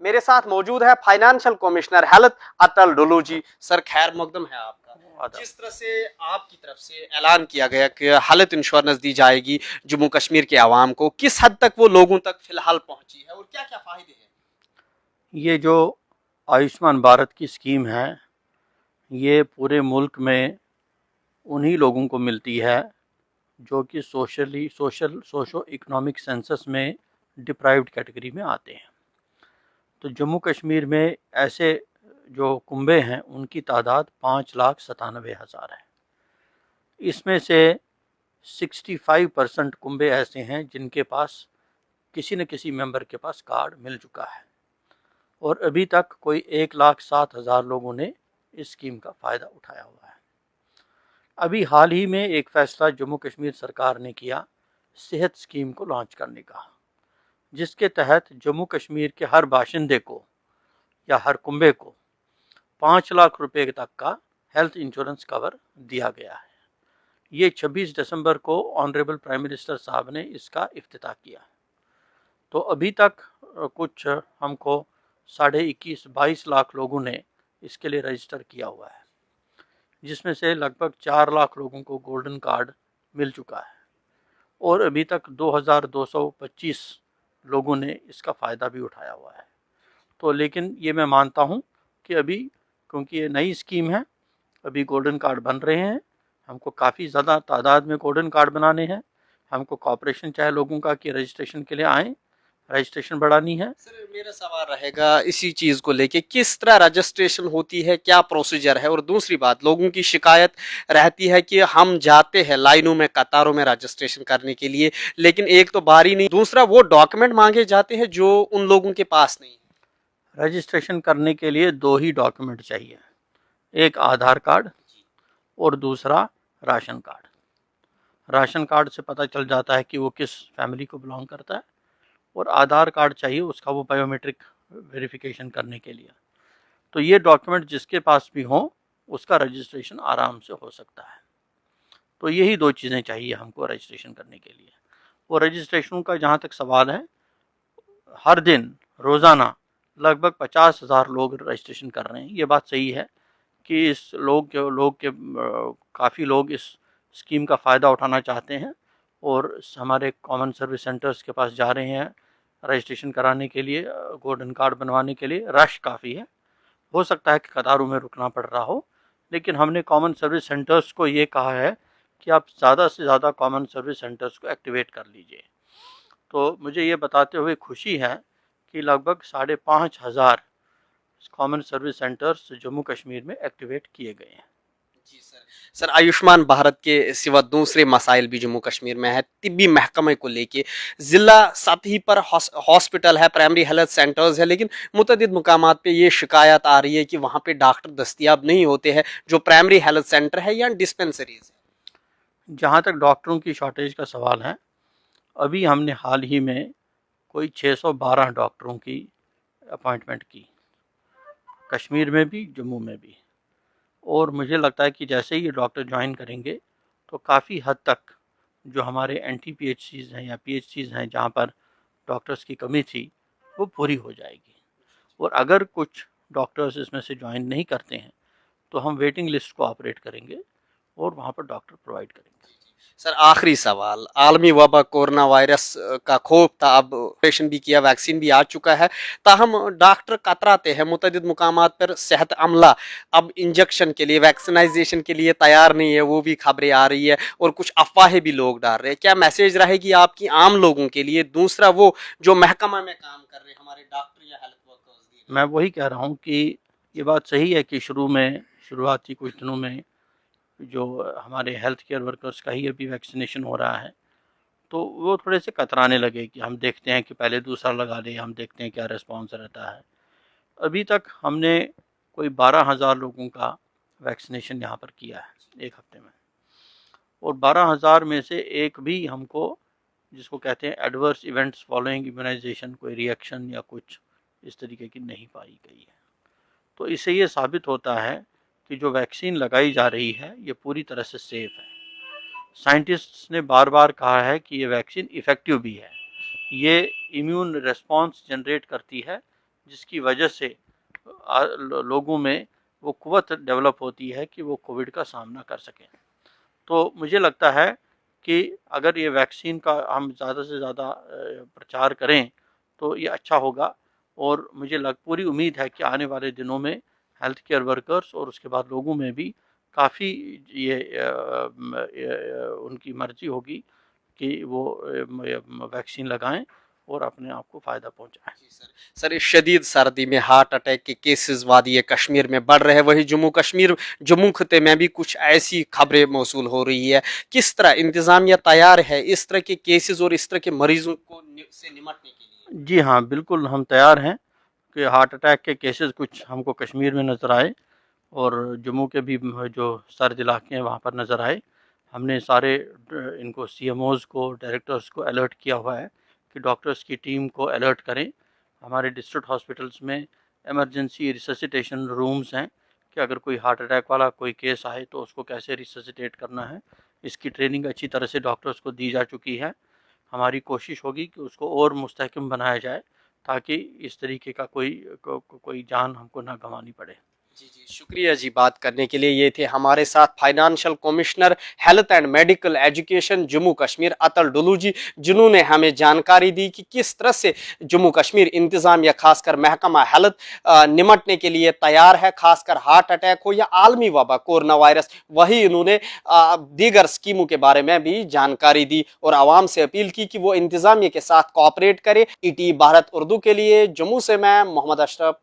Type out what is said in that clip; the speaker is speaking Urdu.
میرے ساتھ موجود ہے financial commissioner health Atal Dulloo ji. Sir خیر مقدم ہے آپ کا. جس طرح سے آپ کی طرف سے اعلان کیا گیا کہ ہیلتھ انشورنس دی جائے گی جموں کشمیر کے عوام کو، کس حد تک وہ لوگوں تک فی الحال پہنچی ہے اور کیا کیا فائدے ہیں؟ یہ جو آیوشمان بھارت کی اسکیم ہے یہ پورے ملک میں انہی لوگوں کو ملتی ہے جو کہ سوشو اکنامک سینسس میں ڈپرائیوڈ کیٹیگری میں آتے ہیں. تو جموں کشمیر میں ایسے جو کنبے ہیں ان کی تعداد 5,97,000 ہے. اس میں سے 65% کنبے ایسے ہیں جن کے پاس کسی نہ کسی ممبر کے پاس کارڈ مل چکا ہے، اور ابھی تک کوئی 1,07,000 لوگوں نے اس اسکیم کا فائدہ اٹھایا ہوا ہے. ابھی حال ہی میں ایک فیصلہ جموں کشمیر سرکار نے کیا صحت اسکیم کو لانچ کرنے کا، جس کے تحت جموں کشمیر کے ہر باشندے کو یا ہر کنبے کو 5 لاکھ روپے تک کا ہیلتھ انشورنس کور دیا گیا ہے. یہ 26 دسمبر کو آنریبل پرائم منسٹر صاحب نے اس کا افتتاح کیا. تو ابھی تک کچھ ہم کو 21-22 لاکھ لوگوں نے اس کے لیے رجسٹر کیا ہوا ہے، جس میں سے لگ بھگ 4 لاکھ لوگوں کو گولڈن کارڈ مل چکا ہے، اور ابھی تک 2,225 لوگوں نے اس کا فائدہ بھی اٹھایا ہوا ہے. تو لیکن یہ میں مانتا ہوں کہ ابھی کیونکہ یہ نئی اسکیم ہے، ابھی گولڈن کارڈ بن رہے ہیں، ہم کو کافی زیادہ تعداد میں گولڈن کارڈ بنانے ہیں. ہم کو کوآپریشن چاہے لوگوں کا کہ رجسٹریشن کے لیے آئیں، رجسٹریشن بڑھانی ہے. سر میرا سوال رہے گا اسی چیز کو لے کے، کس طرح رجسٹریشن ہوتی ہے، کیا پروسیجر ہے؟ اور دوسری بات، لوگوں کی شکایت رہتی ہے کہ ہم جاتے ہیں لائنوں میں قطاروں میں رجسٹریشن کرنے کے لیے، لیکن ایک تو باری نہیں، دوسرا وہ ڈاکیومنٹ مانگے جاتے ہیں جو ان لوگوں کے پاس نہیں. رجسٹریشن کرنے کے لیے 2 ہی ڈاکیومنٹ چاہیے، ایک آدھار کارڈ اور دوسرا راشن کارڈ. راشن کارڈ سے پتہ چل جاتا ہے کہ وہ کس فیملی کو بلانگ کرتا ہے، اور آدھار کارڈ چاہیے اس کا وہ بایو میٹرک ویریفیکیشن کرنے کے لیے. تو یہ ڈاکیومنٹ جس کے پاس بھی ہوں اس کا رجسٹریشن آرام سے ہو سکتا ہے. تو یہی 2 چیزیں چاہیے ہم کو رجسٹریشن کرنے کے لیے. اور رجسٹریشن کا جہاں تک سوال ہے، ہر دن روزانہ لگ بھگ 50,000 لوگ رجسٹریشن کر رہے ہیں. یہ بات صحیح ہے کہ اس کافی لوگ اس اسکیم کا فائدہ اٹھانا چاہتے ہیں، اور ہمارے کامن سروس سینٹرز کے پاس جا رہے ہیں رجسٹریشن کرانے کے لیے، گولڈن کارڈ بنوانے کے لیے. رش کافی ہے، ہو سکتا ہے کہ قطاروں میں رکنا پڑ رہا ہو، لیکن ہم نے کامن سروس سینٹرز کو یہ کہا ہے کہ آپ زیادہ سے زیادہ کامن سروس سینٹرز کو ایکٹیویٹ کر لیجئے. تو مجھے یہ بتاتے ہوئے خوشی ہے کہ لگ بھگ 5,500 common service centres Jammu Kashmir میں ایکٹیویٹ کیے گئے ہیں. جی سر. سر آیوشمان بھارت کے سوا دوسرے مسائل بھی جموں کشمیر میں ہے. طبی محکمے کو لے کے ضلع سطحی پر ہاسپٹل ہے، پرائمری ہیلتھ سینٹرز ہے، لیکن متعدد مقامات پہ یہ شکایت آ رہی ہے کہ وہاں پہ ڈاکٹر دستیاب نہیں ہوتے ہیں جو پرائمری ہیلتھ سینٹر ہے یا ڈسپنسریز ہے. جہاں تک ڈاکٹروں کی شارٹیج کا سوال ہے، ابھی ہم نے حال ہی میں کوئی 612 ڈاکٹروں کی اپائنٹمنٹ کی، کشمیر میں بھی جموں میں بھی. اور مجھے لگتا ہے کہ جیسے ہی یہ ڈاکٹر جوائن کریں گے تو کافی حد تک جو ہمارے N T P H Cs ہیں یا پی ایچ سیز ہیں جہاں پر ڈاکٹرز کی کمی تھی وہ پوری ہو جائے گی. اور اگر کچھ ڈاکٹرز اس میں سے جوائن نہیں کرتے ہیں تو ہم ویٹنگ لسٹ کو آپریٹ کریں گے اور وہاں پر ڈاکٹر پرووائڈ کریں گے. سر آخری سوال، عالمی وبا کورونا وائرس کا خوف تھا، اب آپریشن بھی کیا، ویکسین بھی آ چکا ہے، تاہم ڈاکٹر کتراتے ہیں. متعدد مقامات پر صحت عملہ اب انجیکشن کے لیے، ویکسینائزیشن کے لیے تیار نہیں ہے، وہ بھی خبریں آ رہی ہے، اور کچھ افواہیں بھی لوگ ڈال رہے ہیں. کیا میسیج رہے گی آپ کی عام لوگوں کے لیے؟ دوسرا وہ جو محکمہ میں کام کر رہے ہیں ہمارے ڈاکٹر یا ہیلتھ ورکرز. میں وہی کہہ رہا ہوں کہ یہ بات صحیح ہے کہ شروعاتی کچھ دنوں میں جو ہمارے ہیلتھ کیئر ورکرز کا ہی ابھی ویکسینیشن ہو رہا ہے تو وہ تھوڑے سے کترانے لگے کہ ہم دیکھتے ہیں کہ پہلے دوسرا لگا لیں، ہم دیکھتے ہیں کیا ریسپانس رہتا ہے. ابھی تک ہم نے کوئی 12,000 لوگوں کا ویکسینیشن یہاں پر کیا ہے ایک ہفتے میں، اور 12,000 میں سے ایک بھی ہم کو جس کو کہتے ہیں ایڈورس ایونٹس فالوئنگ ایمیونائزیشن، کوئی ریئیکشن یا کچھ اس طریقے کی نہیں پائی گئی ہے. تو اس سے یہ ثابت ہوتا ہے کہ جو ویکسین لگائی جا رہی ہے یہ پوری طرح سے سیف ہے. سائنٹسٹس نے بار بار کہا ہے کہ یہ ویکسین ایفیکٹو بھی ہے، یہ ایمیون ریسپانس جنریٹ کرتی ہے جس کی وجہ سے لوگوں میں وہ قوت ڈیولپ ہوتی ہے کہ وہ کووڈ کا سامنا کر سکیں. تو مجھے لگتا ہے کہ اگر یہ ویکسین کا ہم زیادہ سے زیادہ پرچار کریں تو یہ اچھا ہوگا، اور مجھے پوری امید ہے کہ آنے والے دنوں میں ہیلتھ کیئر ورکرز اور اس کے بعد لوگوں میں بھی کافی یہ ان کی مرضی ہوگی کہ وہ ویکسین لگائیں اور اپنے آپ کو فائدہ پہنچائیں. سر اس شدید سردی میں ہارٹ اٹیک کے کیسز وادی کشمیر میں بڑھ رہے ہیں، وہی جموں خطے میں بھی کچھ ایسی خبریں موصول ہو رہی ہے. کس طرح انتظامیہ تیار ہے اس طرح کے کیسز اور اس طرح کے مریضوں سے نمٹنے کے لیے؟ جی ہاں، بالکل ہم تیار ہیں کہ ہارٹ اٹیک کے کیسز کچھ ہم کو کشمیر میں نظر آئے اور جموں کے بھی جو سرد علاقے ہیں وہاں پر نظر آئے. ہم نے سارے ان کو سی ایم اوز کو، ڈائریکٹرز کو الرٹ کیا ہوا ہے کہ ڈاکٹرز کی ٹیم کو الرٹ کریں. ہمارے ڈسٹرکٹ ہاسپٹلس میں ایمرجنسی ریسسیٹیشن رومز ہیں کہ اگر کوئی ہارٹ اٹیک والا کوئی کیس آئے تو اس کو کیسے ریسسیٹیٹ کرنا ہے، اس کی ٹریننگ اچھی طرح سے ڈاکٹرز کو دی جا چکی ہے. ہماری کوشش ہوگی کہ اس کو اور مستحکم بنایا جائے تاکہ اس طریقے کا کوئی جان ہم کو نہ گنوانی پڑے. جی شکریہ جی بات کرنے کے لیے. یہ تھے ہمارے ساتھ financial commissioner health and medical education Jammu Kashmir Atal Dulloo ji, جنہوں نے ہمیں جانکاری دی کہ کس طرح سے جموں کشمیر انتظامیہ خاص کر محکمہ ہیلتھ نمٹنے کے لیے تیار ہے، خاص کر ہارٹ اٹیک ہو یا عالمی وبا کورونا وائرس. وہی انہوں نے دیگر اسکیموں کے بارے میں بھی جانکاری دی اور عوام سے اپیل کی کہ وہ انتظامیہ کے ساتھ کوآپریٹ کرے. ETV بھارت اردو کے لیے جموں سے میں محمد اشرف.